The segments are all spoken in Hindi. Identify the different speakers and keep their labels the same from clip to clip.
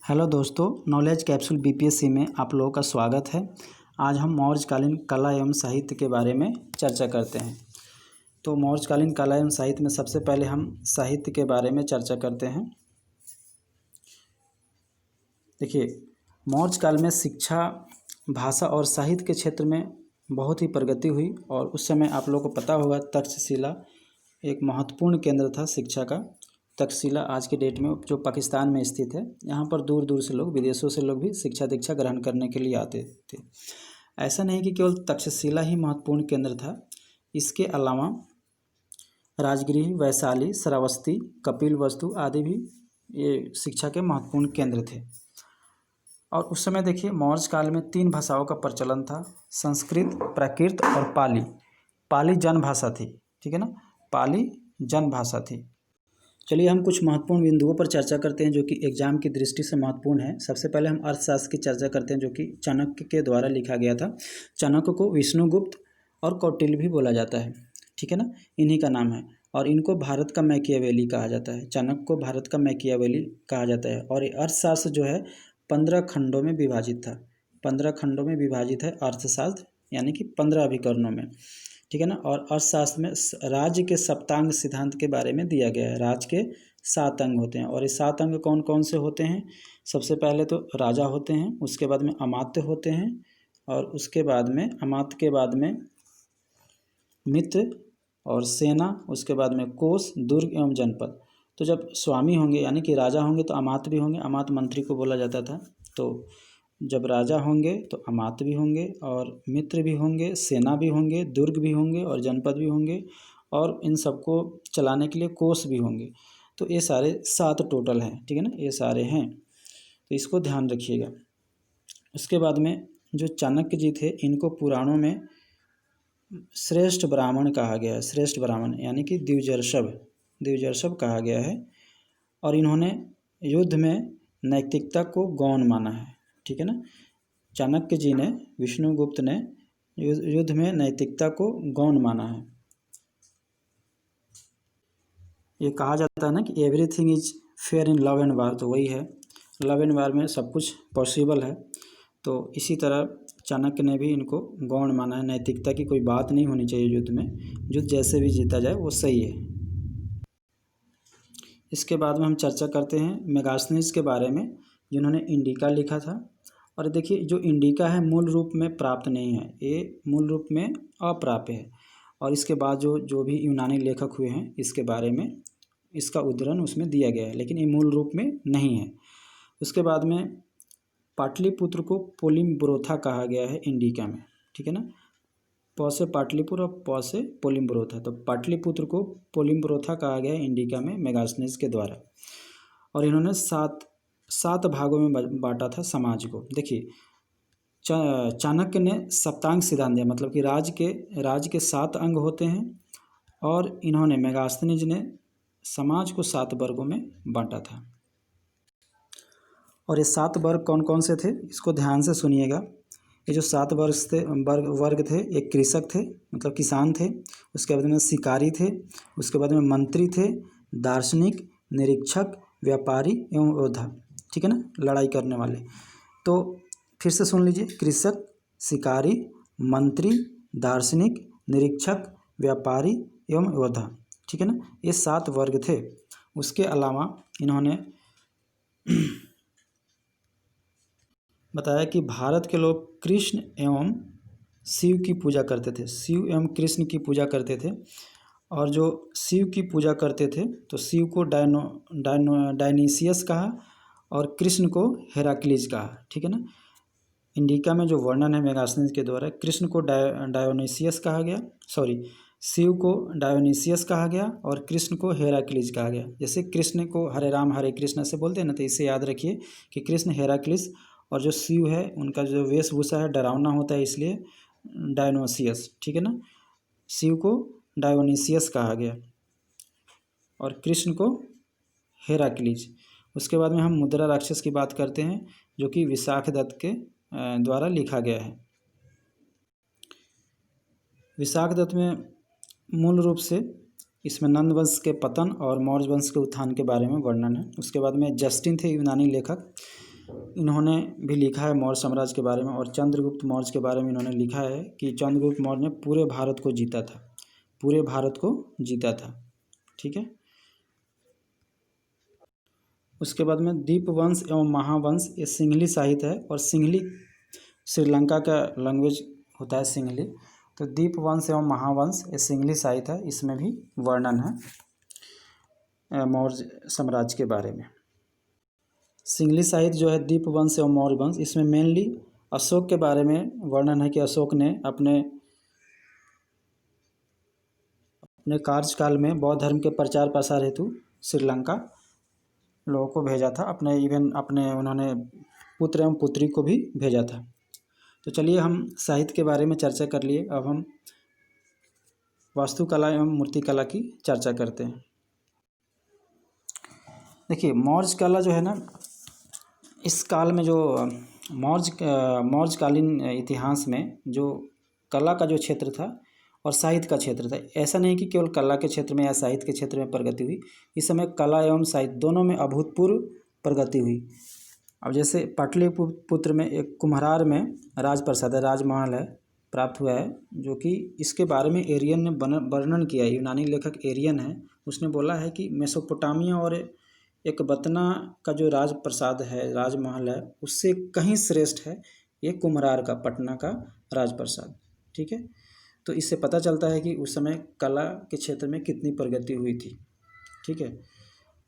Speaker 1: हेलो दोस्तों, नॉलेज कैप्सूल बीपीएससी में आप लोगों का स्वागत है। आज हम मौर्यकालीन कला एवं साहित्य के बारे में चर्चा करते हैं। तो मौर्यकालीन कला एवं साहित्य में सबसे पहले हम साहित्य के बारे में चर्चा करते हैं। देखिए, मौर्य काल में शिक्षा, भाषा और साहित्य के क्षेत्र में बहुत ही प्रगति हुई और उस समय आप लोगों को पता होगा तक्षशिला एक महत्वपूर्ण केंद्र था शिक्षा का। तक्षशिला आज के डेट में जो पाकिस्तान में स्थित है, यहाँ पर दूर दूर से लोग, विदेशों से लोग भी शिक्षा दीक्षा ग्रहण करने के लिए आते थे। ऐसा नहीं कि केवल तक्षशिला ही महत्वपूर्ण केंद्र था, इसके अलावा राजगृह, वैशाली, श्रावस्ती, कपिलवस्तु आदि भी ये शिक्षा के महत्वपूर्ण केंद्र थे। और उस समय देखिए, मौर्य काल में 3 भाषाओं का प्रचलन था, संस्कृत, प्राकृत और पाली। पाली जन भाषा थी, ठीक है ना, पाली जन भाषा थी। चलिए हम कुछ महत्वपूर्ण बिंदुओं पर चर्चा करते हैं जो कि एग्जाम की दृष्टि से महत्वपूर्ण है। सबसे पहले हम अर्थशास्त्र की चर्चा करते हैं जो कि चाणक्य के द्वारा लिखा गया था। चाणक्य को विष्णुगुप्त और कौटिल्य भी बोला जाता है, ठीक है ना, इन्हीं का नाम है। और इनको भारत का मैकियावेली कहा जाता है। चाणक्य को भारत का मैकियावेली कहा जाता है। और ये अर्थशास्त्र जो है 15 खंडों में विभाजित था। 15 खंडों में विभाजित है अर्थशास्त्र, यानी कि 15 अभिकरणों में, ठीक है ना। और अर्थशास्त्र में राज्य के सप्तांग सिद्धांत के बारे में दिया गया है। राज्य के 7 अंग होते हैं और ये 7 अंग कौन कौन से होते हैं? सबसे पहले तो राजा होते हैं, उसके बाद में अमात्य होते हैं, और उसके बाद में अमात्य के बाद में मित्र और सेना, उसके बाद में कोष, दुर्ग एवं जनपद। तो जब स्वामी होंगे यानी कि राजा होंगे तो अमात्य भी होंगे, अमात्य मंत्री को बोला जाता था। तो जब राजा होंगे तो अमात्य भी होंगे और मित्र भी होंगे, सेना भी होंगे, दुर्ग भी होंगे और जनपद भी होंगे, और इन सबको चलाने के लिए कोष भी होंगे। तो ये सारे 7 टोटल हैं, ठीक है ना, ये सारे हैं, तो इसको ध्यान रखिएगा। उसके बाद में जो चाणक्य जी थे, इनको पुराणों में श्रेष्ठ ब्राह्मण कहा गया है। श्रेष्ठ ब्राह्मण यानी कि द्विजर्षभ कहा गया है। और इन्होंने युद्ध में नैतिकता को गौण माना है, ठीक है ना। चाणक्य जी ने, विष्णुगुप्त ने युद्ध में नैतिकता को गौण माना है। ये कहा जाता है ना कि everything is fair in love and वार, तो वही है, लव एंड वार में सब कुछ पॉसिबल है। तो इसी तरह चाणक्य ने भी इनको गौण माना है। नैतिकता की कोई बात नहीं होनी चाहिए युद्ध में, युद्ध जैसे भी जीता जाए वो सही है। इसके बाद में हम चर्चा करते हैं मेगास्थनीज के बारे में, जिन्होंने इंडिका लिखा था। और देखिए, जो इंडिका है मूल रूप में प्राप्त नहीं है, ये मूल रूप में अप्राप्य है। और इसके बाद जो भी यूनानी लेखक हुए हैं, इसके बारे में इसका उद्धरण उसमें दिया गया है, लेकिन ये मूल रूप में नहीं है। उसके बाद में पाटलिपुत्र को पोलिम्ब्रोथा कहा गया है इंडिका में, ठीक है ना। प से पाटलिपुत्र और प से पोलिम्ब्रोथा, तो पाटलिपुत्र को पोलिम्ब्रोथा कहा गया है इंडिका में मेगास्थनीज के द्वारा। और इन्होंने 7 भागों में बांटा था समाज को। देखिए, चाणक्य ने सप्तांग सिद्धांत दिया, मतलब कि राज्य के 7 अंग होते हैं, और इन्होंने मेगास्थनीज ने समाज को 7 वर्गों में बांटा था। और ये 7 वर्ग कौन कौन से थे, इसको ध्यान से सुनिएगा। ये जो 7 वर्ग थे, एक कृषक थे, मतलब किसान थे, उसके बाद में शिकारी थे, उसके बाद में मंत्री थे, दार्शनिक, निरीक्षक, व्यापारी एवं योद्धा, ठीक है ना, लड़ाई करने वाले। तो फिर से सुन लीजिए, कृषक, शिकारी, मंत्री, दार्शनिक, निरीक्षक, व्यापारी एवं योद्धा, ठीक है ना, ये 7 वर्ग थे। उसके अलावा इन्होंने बताया कि भारत के लोग कृष्ण एवं शिव की पूजा करते थे, शिव एवं कृष्ण की पूजा करते थे। और जो शिव की पूजा करते थे तो शिव को डायनीसियस कहा और कृष्ण को हेराक्लीज कहा, ठीक है ना। इंडिका में जो वर्णन है मेगास्थनीज के द्वारा, कृष्ण को डायोनीसियस कहा गया, सॉरी, शिव को डायोनीसियस कहा गया और कृष्ण को हेराक्लीज कहा गया। जैसे कृष्ण को हरे राम हरे कृष्ण से बोलते हैं ना, तो इसे याद रखिए कि कृष्ण हेराक्लीज, और जो शिव है उनका जो वेशभूषा है डरावना होता है, इसलिए डायोनीसियस, ठीक है ना। शिव को डायोनीसियस कहा गया और कृष्ण को हेराक्लीज। उसके बाद में हम मुद्रा राक्षस की बात करते हैं, जो कि विशाखदत्त के द्वारा लिखा गया है। विशाखदत्त में मूल रूप से इसमें नंद वंश के पतन और मौर्य वंश के उत्थान के बारे में वर्णन है। उसके बाद में जस्टिन थे यूनानी लेखक, इन्होंने भी लिखा है मौर्य साम्राज्य के बारे में, और चंद्रगुप्त मौर्य के बारे में इन्होंने लिखा है कि चंद्रगुप्त मौर्य ने पूरे भारत को जीता था, पूरे भारत को जीता था। ठीक है। उसके बाद में दीपवंश एवं महावंश, ये सिंहली साहित्य है, और सिंहली श्रीलंका का लैंग्वेज होता है सिंहली। तो दीपवंश एवं महावंश ये सिंहली साहित्य है, इसमें भी वर्णन है मौर्य साम्राज्य के बारे में। सिंहली साहित्य जो है दीपवंश एवं मौर्य वंश, इसमें मेनली अशोक के बारे में वर्णन है कि अशोक ने अपने कार्यकाल में बौद्ध धर्म के प्रचार प्रसार हेतु श्रीलंका लोगों को भेजा था, अपने उन्होंने पुत्र एवं पुत्री को भी भेजा था। तो चलिए हम साहित्य के बारे में चर्चा कर लिए, अब हम वास्तुकला एवं मूर्तिकला की चर्चा करते हैं। देखिए मौर्य कला जो है ना, इस काल में जो मौर्यकालीन इतिहास में जो कला का जो क्षेत्र था और साहित्य का क्षेत्र था, ऐसा नहीं कि केवल कला के क्षेत्र में या साहित्य के क्षेत्र में प्रगति हुई, इस समय कला एवं साहित्य दोनों में अभूतपूर्व प्रगति हुई। अब जैसे पाटलिपुत्र में एक कुम्हरार में राजप्रसाद है, राजमहल है, प्राप्त हुआ है, जो कि इसके बारे में एरियन ने वर्णन किया है। यूनानी लेखक एरियन है, उसने बोला है कि मेसोपोटामिया और एक बतना का जो राजप्रसाद है, राजमहल है, उससे कहीं श्रेष्ठ है ये कुम्हरार का, पटना का राजप्रसाद। ठीक है। तो इससे पता चलता है कि उस समय कला के क्षेत्र में कितनी प्रगति हुई थी। ठीक है।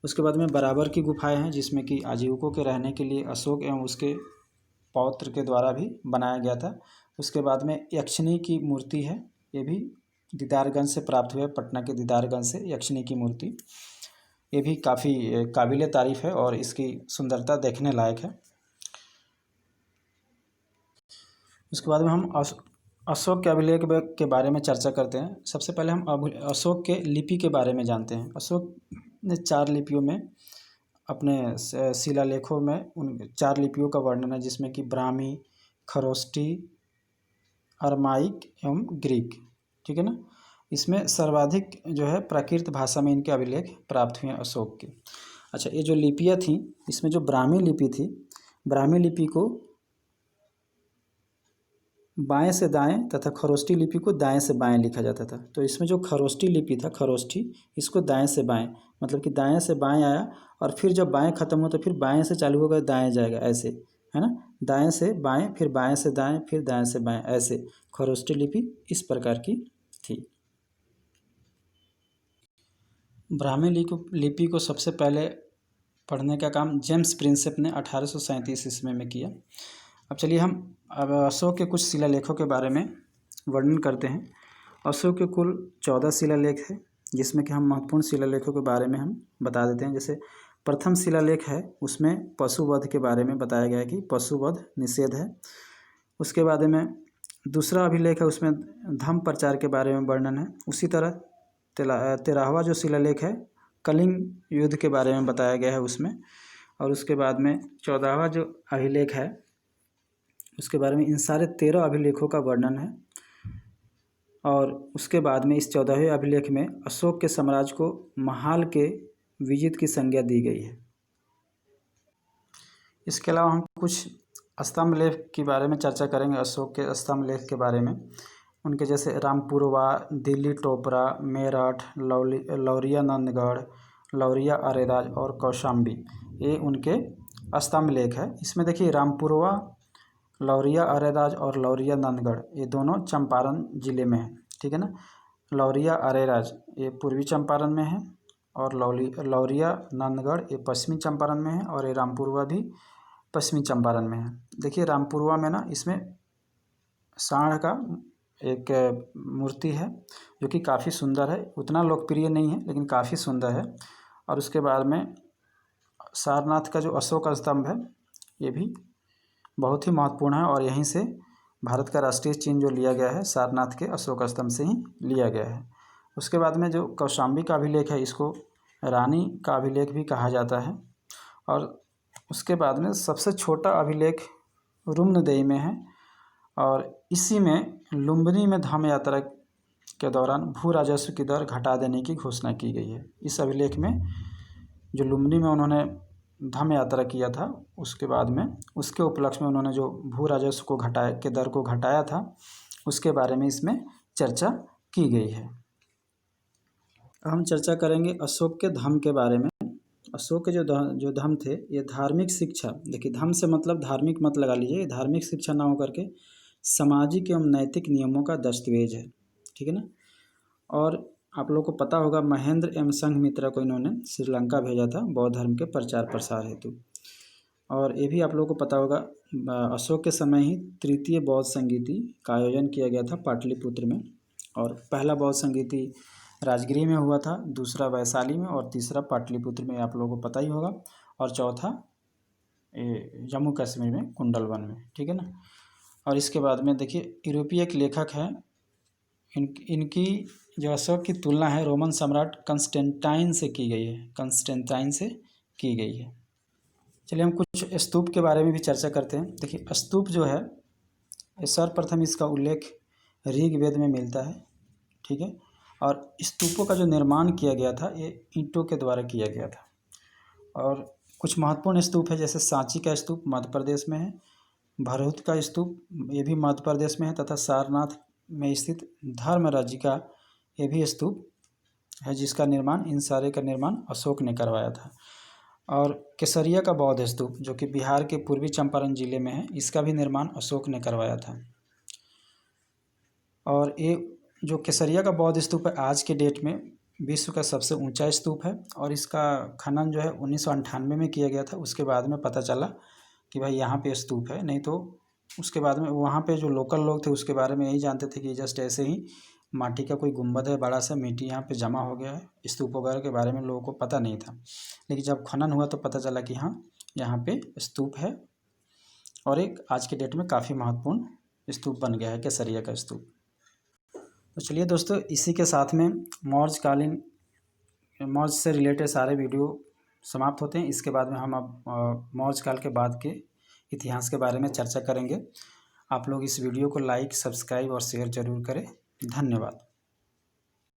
Speaker 1: उसके बाद में बराबर की गुफाएं हैं, जिसमें कि आजीविकों के रहने के लिए अशोक एवं उसके पौत्र के द्वारा भी बनाया गया था। उसके बाद में यक्षिणी की मूर्ति है, ये भी दीदारगंज से प्राप्त हुआ है, पटना के दीदारगंज से यक्षिणी की मूर्ति, ये भी काफ़ी काबिल तारीफ़ है और इसकी सुंदरता देखने लायक है। उसके बाद में हम अशोक के अभिलेख के बारे में चर्चा करते हैं। सबसे पहले हम अशोक के लिपि के बारे में जानते हैं। अशोक ने 4 लिपियों में अपने शिलालेखों में उन 4 लिपियों का वर्णन है, जिसमें कि ब्राह्मी, खरोष्टी, अरमाइक एवं ग्रीक। ठीक है ना। इसमें सर्वाधिक जो है प्राकृत भाषा में इनके अभिलेख प्राप्त हुए हैं अशोक के। अच्छा, ये जो लिपियाँ थीं, इसमें जो ब्राह्मी लिपि थी, ब्राह्मी लिपि को बाएं से दाएं तथा खरोष्टी लिपि को दाएं से बाएं लिखा जाता था। तो इसमें जो खरोष्टी लिपि था, खरोष्टी, इसको दाएं से बाएं, मतलब कि दाएं से बाएं आया और फिर जब बाएं खत्म हो तो फिर बाएं से चालू होगा, दाएं जाएगा, ऐसे है ना। दाएं से बाएं, फिर बाएं से दाएं, फिर दाएं से बाएं, ऐसे खरोष्टी लिपि इस प्रकार की थी। ब्राह्मी लिपि को सबसे पहले पढ़ने का काम जेम्स प्रिंसेप ने 1837 ईस्वी में किया। अब चलिए हम अब अशोक के कुछ शिलालेखों के बारे में वर्णन करते हैं। अशोक के कुल 14 शिलालेख है, जिसमें कि हम महत्वपूर्ण शिलालेखों के बारे में हम बता देते हैं। जैसे प्रथम शिलालेख है, उसमें पशुवध के बारे में बताया गया है कि पशुवध निषेध है। उसके बाद में दूसरा अभिलेख है, उसमें धम्म प्रचार के बारे में वर्णन है। उसी तरह 13वां जो शिलालेख है, कलिंग युद्ध के बारे में बताया गया है उसमें। और उसके बाद में 14वां जो अभिलेख है, उसके बारे में इन सारे 13 अभिलेखों का वर्णन है। और उसके बाद में इस 14वें अभिलेख में अशोक के साम्राज्य को महाल के विजित की संज्ञा दी गई है। इसके अलावा हम कुछ स्तंभ लेख के बारे में चर्चा करेंगे, अशोक के स्तंभ लेख के बारे में। उनके जैसे रामपुरवा, दिल्ली टोपरा, मेरठ, लौरिया नंदगढ़, लौरिया अरेराज और कौशाम्बी, ये उनके स्तंभ लेख है। इसमें देखिए रामपुरवा, लौरिया अरेराज और लौरिया नंदगढ़, ये दोनों चंपारण जिले में है। ठीक है ना। लौरिया अरेराज ये पूर्वी चंपारण में है और लौरिया नंदगढ़ ये पश्चिमी चंपारण में है, और ये रामपुरवा भी पश्चिमी चंपारण में है। देखिए रामपुरवा में ना, इसमें सांड का एक मूर्ति है जो कि काफ़ी सुंदर है, उतना लोकप्रिय नहीं है लेकिन काफ़ी सुंदर है। और उसके बाद में सारनाथ का जो अशोक स्तंभ है, ये भी बहुत ही महत्वपूर्ण है, और यहीं से भारत का राष्ट्रीय चिन्ह जो लिया गया है, सारनाथ के अशोक स्तंभ से ही लिया गया है। उसके बाद में जो कौशाम्बी का अभिलेख है, इसको रानी का अभिलेख भी कहा जाता है। और उसके बाद में सबसे छोटा अभिलेख रुम्नदेई में है, और इसी में लुम्बिनी में धम्म यात्रा के दौरान भू राजस्व की दर घटा देने की घोषणा की गई है। इस अभिलेख में जो लुम्बिनी में उन्होंने धम्म यात्रा किया था, उसके बाद में उसके उपलक्ष्य में उन्होंने जो भू राजस्व को घटाए के दर को घटाया था, उसके बारे में इसमें चर्चा की गई है। हम चर्चा करेंगे अशोक के धम्म के बारे में। अशोक के जो धम्म थे, ये धार्मिक शिक्षा, देखिए धम्म से मतलब धार्मिक मत लगा लीजिए, धार्मिक शिक्षा ना होकर के सामाजिक एवं नैतिक नियमों का दस्तावेज है, ठीक है ना। और आप लोगों को पता होगा महेंद्र एवं संघमित्रा को इन्होंने श्रीलंका भेजा था बौद्ध धर्म के प्रचार प्रसार हेतु। और ये भी आप लोगों को पता होगा अशोक के समय ही तृतीय बौद्ध संगीति का आयोजन किया गया था पाटलिपुत्र में। और पहला बौद्ध संगीति राजगीर में हुआ था, दूसरा वैशाली में और तीसरा पाटलिपुत्र में, आप लोगों को पता ही होगा। और चौथा जम्मू कश्मीर में कुंडलवन में, ठीक है ना। और इसके बाद में देखिए यूरोपीय एक लेखक हैं, इनकी जो अशोक की तुलना है रोमन सम्राट कंस्टेंटाइन से की गई है, कंस्टेंटाइन से की गई है। चलिए हम कुछ स्तूप के बारे में भी चर्चा करते हैं। देखिए स्तूप जो है सर्वप्रथम इसका उल्लेख ऋग्वेद में मिलता है, ठीक है। और स्तूपों का जो निर्माण किया गया था ये ईंटों के द्वारा किया गया था। और कुछ महत्वपूर्ण स्तूप है, जैसे सांची का स्तूप मध्य प्रदेश में है, भरहुत का स्तूप ये भी मध्य प्रदेश में है, तथा सारनाथ में स्थित धर्मराजी का ये भी स्तूप है, जिसका निर्माण, इन सारे का निर्माण अशोक ने करवाया था। और केसरिया का बौद्ध स्तूप जो कि बिहार के पूर्वी चंपारण जिले में है, इसका भी निर्माण अशोक ने करवाया था। और ये जो केसरिया का बौद्ध स्तूप है आज के डेट में विश्व का सबसे ऊंचा स्तूप है। और इसका खनन जो है 1998 में किया गया था। उसके बाद में पता चला कि भाई यहाँ पे स्तूप है, नहीं तो उसके बाद में वहाँ पे जो लोकल लोग थे उसके बारे में यही जानते थे कि जस्ट ऐसे ही माटी का कोई गुंबद है, बड़ा सा मिट्टी यहाँ पे जमा हो गया है, स्तूप वगैरह के बारे में लोगों को पता नहीं था। लेकिन जब खनन हुआ तो पता चला कि हाँ यहाँ पे स्तूप है, और एक आज के डेट में काफ़ी महत्वपूर्ण स्तूप बन गया है केसरिया का स्तूप। तो चलिए दोस्तों, इसी के साथ में मौर्य से रिलेटेड सारे वीडियो समाप्त होते हैं। इसके बाद में हम अब मौर्य काल के बाद के इतिहास के बारे में चर्चा करेंगे। आप लोग इस वीडियो को लाइक, सब्सक्राइब और शेयर ज़रूर करें। धन्यवाद।